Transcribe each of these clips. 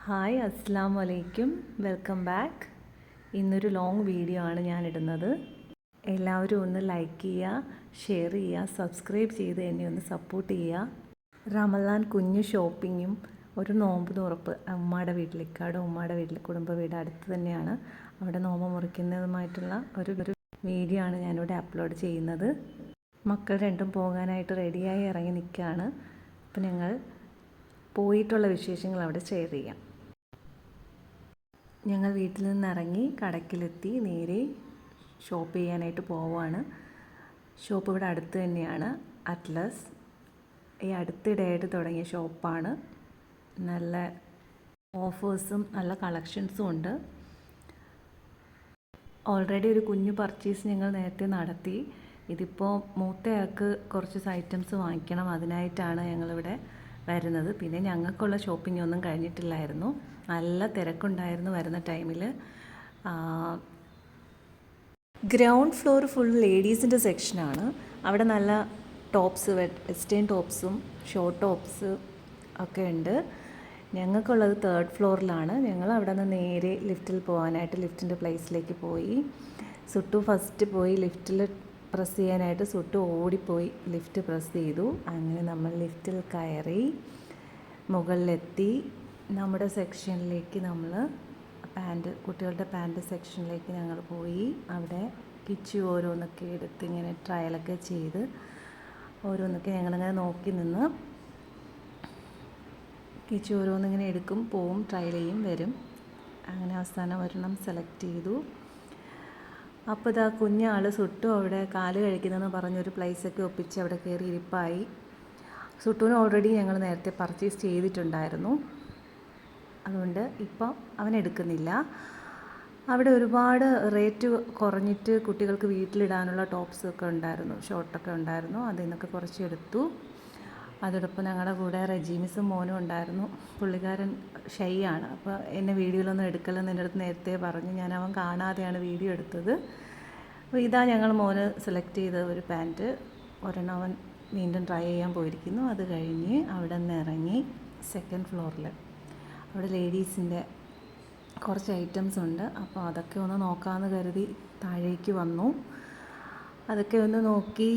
Hi അസ്സാം വലൈക്കും, welcome back. ഇന്നൊരു ലോങ് വീഡിയോ ആണ് ഞാനിടുന്നത്. എല്ലാവരും ഒന്ന് ലൈക്ക് ചെയ്യുക, ഷെയർ ചെയ്യുക, സബ്സ്ക്രൈബ് ചെയ്ത് എന്നെ ഒന്ന് സപ്പോർട്ട് ചെയ്യുക. റമദാൻ കുഞ്ഞു ഷോപ്പിങ്ങും ഒരു നോമ്പ് തുറപ്പ് ഉമ്മയുടെ വീട്ടിൽ, ഇക്കാട് ഉമ്മയുടെ വീട്ടിൽ, കുടുംബ വീട് അടുത്ത് തന്നെയാണ്. അവിടെ നോമ്പ് മുറിക്കുന്നതുമായിട്ടുള്ള ഒരു വീഡിയോ ആണ് ഞാനിവിടെ അപ്ലോഡ് ചെയ്യുന്നത്. മക്കൾ രണ്ടും പോകാനായിട്ട് റെഡിയായി ഇറങ്ങി നിൽക്കുകയാണ്. അപ്പം ഞങ്ങൾ പോയിട്ടുള്ള വിശേഷങ്ങൾ അവിടെ ഷെയർ ചെയ്യാം. ഞങ്ങൾ വീട്ടിൽ നിന്നിറങ്ങി കടക്കിലെത്തി നേരെ ഷോപ്പ് ചെയ്യാനായിട്ട് പോവുകയാണ്. ഷോപ്പ് ഇവിടെ അടുത്ത് തന്നെയാണ്, അറ്റ്ലസ്. ഈ അടുത്തിടെയായിട്ട് തുടങ്ങിയ ഷോപ്പാണ്. നല്ല ഓഫേഴ്സും നല്ല കളക്ഷൻസും ഉണ്ട്. ഓൾറെഡി ഒരു കുഞ്ഞു പർച്ചേസ് ഞങ്ങൾ നേരത്തെ നടത്തി. ഇതിപ്പോൾ മൂത്തയാൾക്ക് കുറച്ച് ഐറ്റംസ് വാങ്ങിക്കണം, അതിനായിട്ടാണ് ഞങ്ങളിവിടെ വരുന്നത്. പിന്നെ ഞങ്ങൾക്കുള്ള ഷോപ്പിംഗ് ഒന്നും കഴിഞ്ഞിട്ടില്ലായിരുന്നു, നല്ല തിരക്കുണ്ടായിരുന്നു വരുന്ന ടൈമിൽ. ഗ്രൗണ്ട് ഫ്ലോർ ഫുൾ ലേഡീസിൻ്റെ സെക്ഷനാണ്. അവിടെ നല്ല ടോപ്സ്, വെസ്റ്റേൺ ടോപ്സും ഷോർട്ട് ടോപ്സ് ഒക്കെ ഉണ്ട്. ഞങ്ങൾക്കുള്ളത് 3rd ഫ്ലോറിലാണ്. ഞങ്ങൾ അവിടെ നിന്ന് നേരെ ലിഫ്റ്റിൽ പോകാനായിട്ട് ലിഫ്റ്റിൻ്റെ പ്ലേസിലേക്ക് പോയി. സുട്ടു ഫസ്റ്റ് പോയി ലിഫ്റ്റിൽ പ്രസ് ചെയ്യാനായിട്ട് സുട്ടു ഓടിപ്പോയി ലിഫ്റ്റ് പ്രസ് ചെയ്തു. അങ്ങനെ നമ്മൾ ലിഫ്റ്റിൽ കയറി മുകളിലെത്തി. നമ്മുടെ സെക്ഷനിലേക്ക് നമ്മൾ കുട്ടികളുടെ പാൻറ്റ് സെക്ഷനിലേക്ക് ഞങ്ങൾ പോയി. അവിടെ കിച്ചു ഓരോന്നൊക്കെ എടുത്ത് ഇങ്ങനെ ട്രയലൊക്കെ ചെയ്ത് ഓരോന്നൊക്കെ ഞങ്ങളിങ്ങനെ നോക്കി നിന്ന്. കിച്ചു ഓരോന്നിങ്ങനെ എടുക്കും, പോവും, ട്രയൽ ചെയ്യും, വരും. അങ്ങനെ അവസാനം ഒരെണ്ണം സെലക്ട് ചെയ്തു. അപ്പോൾ ഇതാ കുഞ്ഞാൾ സുട്ടു അവിടെ കാല് കഴിക്കുന്നതെന്ന് പറഞ്ഞൊരു പ്ലേസൊക്കെ ഒപ്പിച്ച് അവിടെ കയറി ഇരിപ്പായി. സുട്ടുവിന് ഓൾറെഡി ഞങ്ങൾ നേരത്തെ പർച്ചേസ് ചെയ്തിട്ടുണ്ടായിരുന്നു, അതുകൊണ്ട് ഇപ്പം അവൻ എടുക്കുന്നില്ല. അവിടെ ഒരുപാട് റേറ്റ് കുറഞ്ഞിട്ട് കുട്ടികൾക്ക് വീട്ടിലിടാനുള്ള ടോപ്സൊക്കെ ഉണ്ടായിരുന്നു, ഷോർട്ടൊക്കെ ഉണ്ടായിരുന്നു. അതിൽ നിന്നൊക്കെ കുറച്ച് എടുത്തു. അതോടൊപ്പം ഞങ്ങളുടെ കൂടെ റജീമിസും മോനും ഉണ്ടായിരുന്നു. പുള്ളിക്കാരൻ ഷൈ ആണ്, അപ്പോൾ എന്നെ വീഡിയോയിലൊന്നും എടുക്കലെന്ന് എൻ്റെ അടുത്ത് നേരത്തെ പറഞ്ഞു. ഞാൻ അവൻ കാണാതെയാണ് വീഡിയോ എടുത്തത്. അപ്പോൾ ഇതാ ഞങ്ങൾ മോന് സെലക്ട് ചെയ്ത ഒരു പാൻറ്റ്. ഒരെണ്ണം അവൻ വീണ്ടും ട്രൈ ചെയ്യാൻ പോയിരിക്കുന്നു. അത് കഴിഞ്ഞ് അവിടെ നിന്ന് ഇറങ്ങി 2nd ഫ്ലോറിൽ അവിടെ ലേഡീസിൻ്റെ കുറച്ച് ഐറ്റംസ് ഉണ്ട്. അപ്പോൾ അതൊക്കെ ഒന്ന് നോക്കാമെന്ന് കരുതി താഴേക്ക് വന്നു. അതൊക്കെ ഒന്ന് നോക്കി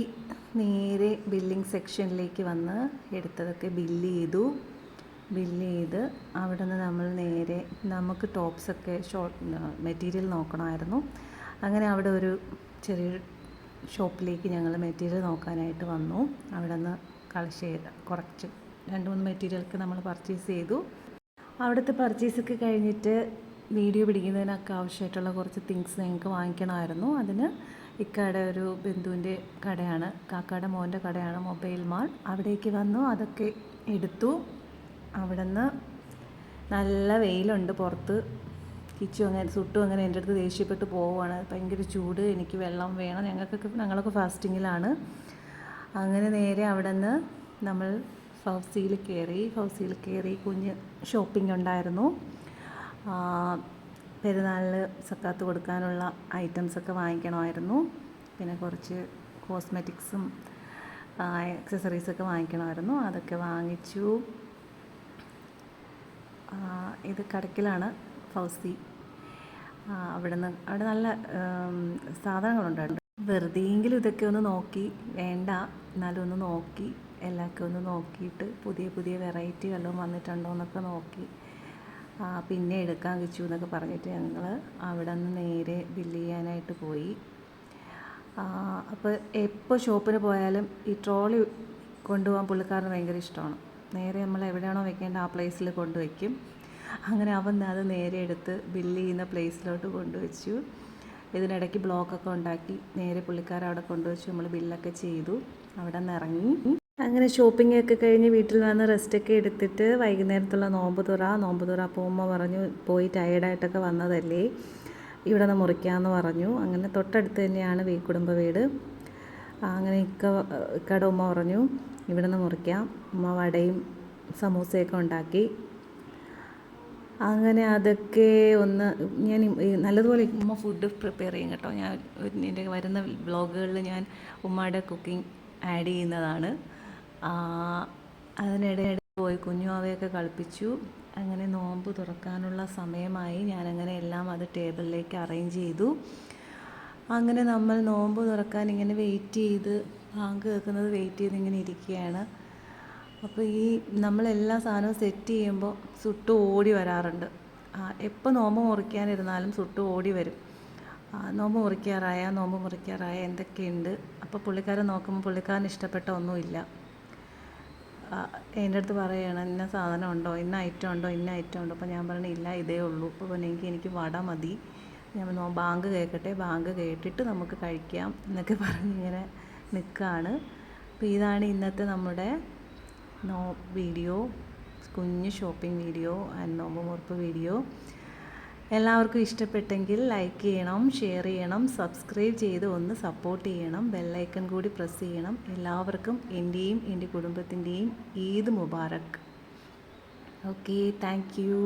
നേരെ ബില്ലിംഗ് സെക്ഷനിലേക്ക് വന്ന് എടുത്തതൊക്കെ ബില്ല് ചെയ്ത് അവിടെ നിന്ന് നമ്മൾ നേരെ നമുക്ക് ടോപ്സൊക്കെ മെറ്റീരിയൽ നോക്കണമായിരുന്നു. അങ്ങനെ അവിടെ ഒരു ചെറിയൊരു ഷോപ്പിലേക്ക് ഞങ്ങൾ മെറ്റീരിയൽ നോക്കാനായിട്ട് വന്നു. അവിടെ നിന്ന് കുറച്ച് 2-3 മെറ്റീരിയലൊക്കെ നമ്മൾ പർച്ചേസ് ചെയ്തു. അവിടുത്തെ പർച്ചേസൊക്കെ കഴിഞ്ഞിട്ട് വീഡിയോ പിടിക്കുന്നതിനൊക്കെ ആവശ്യമായിട്ടുള്ള കുറച്ച് തിങ്സ് ഞങ്ങൾക്ക് വാങ്ങിക്കണമായിരുന്നു. അതിന് ഇക്കയുടെ ഒരു ബന്ധുവിൻ്റെ കടയാണ്, കാക്കയുടെ മോൻ്റെ കടയാണ്, മൊബൈൽ മാൾ. അവിടേക്ക് വന്നു, അതൊക്കെ എടുത്തു. അവിടെ നിന്ന് നല്ല വെയിലുണ്ട് പുറത്ത്. സുട്ടു അങ്ങനെ എൻ്റെ അടുത്ത് ദേഷ്യപ്പെട്ട് പോവുകയാണ്. ഭയങ്കര ചൂട്, എനിക്ക് വെള്ളം വേണം. ഞങ്ങളൊക്കെ ഫാസ്റ്റിങ്ങിലാണ്. അങ്ങനെ നേരെ അവിടെ നിന്ന് നമ്മൾ ഫൗസിയിൽ കയറി കുഞ്ഞ് ഷോപ്പിംഗ് ഉണ്ടായിരുന്നു. പെരുന്നാളിന് സക്കാത്ത് കൊടുക്കാനുള്ള ഐറ്റംസൊക്കെ വാങ്ങിക്കണമായിരുന്നു. പിന്നെ കുറച്ച് കോസ്മെറ്റിക്സും ആക്സസറീസൊക്കെ വാങ്ങിക്കണമായിരുന്നു. അതൊക്കെ വാങ്ങിച്ചു. ഇത് കടക്കിലാണ് ഫൗസി. അവിടെ നല്ല സാധനങ്ങളുണ്ടായിരുന്നു. വെറുതെയെങ്കിലും ഇതൊക്കെ ഒന്ന് നോക്കി, വേണ്ട എന്നാലും ഒന്ന് നോക്കി, എല്ലാവർക്കും ഒന്ന് നോക്കിയിട്ട് പുതിയ വെറൈറ്റി വല്ലതും വന്നിട്ടുണ്ടോ എന്നൊക്കെ നോക്കി പിന്നെ എടുക്കാൻ വെച്ചു എന്നൊക്കെ പറഞ്ഞിട്ട് ഞങ്ങൾ അവിടെ നിന്ന് നേരെ ബില്ല് ചെയ്യാനായിട്ട് പോയി. അപ്പോൾ എപ്പോൾ ഷോപ്പിന് പോയാലും ഈ ട്രോളി കൊണ്ടുപോകാൻ പുള്ളിക്കാരന് ഭയങ്കര ഇഷ്ടമാണ്. നേരെ നമ്മൾ എവിടെയാണോ വെക്കേണ്ട ആ പ്ലേസിൽ കൊണ്ടുവയ്ക്കും. അങ്ങനെ അവൻ അത് നേരെ എടുത്ത് ബില്ല് ചെയ്യുന്ന പ്ലേസിലോട്ട് കൊണ്ടുവച്ചു. ഇതിനിടയ്ക്ക് ബ്ലോക്കൊക്കെ ഉണ്ടാക്കി നേരെ പുള്ളിക്കാരൻ അവിടെ കൊണ്ടുവച്ചു. നമ്മൾ ബില്ലൊക്കെ ചെയ്തു, അവിടെ നിന്ന് ഇറങ്ങി. അങ്ങനെ ഷോപ്പിംഗ് ഒക്കെ കഴിഞ്ഞ് വീട്ടിൽ വന്ന് റെസ്റ്റൊക്കെ എടുത്തിട്ട് വൈകുന്നേരത്തുള്ള നോമ്പ് തുറ. അപ്പോൾ ഉമ്മ പറഞ്ഞു, പോയി ടയേർഡായിട്ടൊക്കെ വന്നതല്ലേ, ഇവിടെ നിന്ന് മുറിക്കാമെന്ന് പറഞ്ഞു. അങ്ങനെ തൊട്ടടുത്ത് തന്നെയാണ് കുടുംബ വീട്. അങ്ങനെ ഇക്കടെ ഉമ്മ പറഞ്ഞു ഇവിടെ നിന്ന് മുറിക്കാം. ഉമ്മ വടയും സമൂസയൊക്കെ ഉണ്ടാക്കി. അങ്ങനെ അതൊക്കെ ഒന്ന് ഞാൻ നല്ലതുപോലെ ഉമ്മ ഫുഡ് പ്രിപ്പയർ ചെയ്യും കേട്ടോ. ഞാൻ എൻ്റെ വരുന്ന വ്ളോഗുകളിൽ ഞാൻ ഉമ്മയുടെ കുക്കിംഗ് ആഡ് ചെയ്യുന്നതാണ്. അതിനിടെ പോയി കുഞ്ഞുവാവയൊക്കെ കളിപ്പിച്ചു. അങ്ങനെ നോമ്പ് തുറക്കാനുള്ള സമയമായി. ഞാനങ്ങനെ എല്ലാം അത് ടേബിളിലേക്ക് അറേഞ്ച് ചെയ്തു. അങ്ങനെ നമ്മൾ നോമ്പ് തുറക്കാൻ ഇങ്ങനെ വെയിറ്റ് ചെയ്ത്, ബാങ്ക് കേൾക്കുന്നത് വെയിറ്റ് ചെയ്ത് ഇങ്ങനെ ഇരിക്കുകയാണ്. അപ്പോൾ ഈ നമ്മളെല്ലാ സാധനവും സെറ്റ് ചെയ്യുമ്പോൾ സുട്ട് ഓടി വരാറുണ്ട്. എപ്പോൾ നോമ്പ് മുറിക്കാനിരുന്നാലും സുട്ട് ഓടി വരും. നോമ്പ് മുറിക്കാറായ എന്തൊക്കെയുണ്ട്. അപ്പോൾ പുള്ളിക്കാരൻ നോക്കുമ്പോൾ പുള്ളിക്കാരന് ഇഷ്ടപ്പെട്ട ഒന്നുമില്ല. എൻ്റെ അടുത്ത് പറയുകയാണ്, ഇന്ന സാധനം ഉണ്ടോ, ഇന്ന ഐറ്റം ഉണ്ടോ. അപ്പോൾ ഞാൻ പറഞ്ഞു ഇല്ല, ഇതേ ഉള്ളൂ. അപ്പോൾ എനിക്ക് വട മതി, ഞാൻ ബാങ്ക് കേൾക്കട്ടെ, ബാങ്ക് കേട്ടിട്ട് നമുക്ക് കഴിക്കാം എന്നൊക്കെ പറഞ്ഞിങ്ങനെ നിൽക്കുകയാണ്. അപ്പോൾ ഇതാണ് ഇന്നത്തെ നമ്മുടെ വീഡിയോ, കുഞ്ഞ് ഷോപ്പിംഗ് വീഡിയോ ആൻഡ് നോമ്പ് മുറിപ്പ് വീഡിയോ. എല്ലാവർക്കും ഇഷ്ടപ്പെട്ടെങ്കിൽ ലൈക്ക് ചെയ്യണം, ഷെയർ ചെയ്യണം, സബ്സ്ക്രൈബ് ചെയ്ത് ഒന്ന് സപ്പോർട്ട് ചെയ്യണം, ബെല്ലൈക്കൺ കൂടി പ്രസ് ചെയ്യണം. എല്ലാവർക്കും എൻ്റെയും എൻ്റെ കുടുംബത്തിൻ്റെയും Eid Mubarak. Okay, thank U.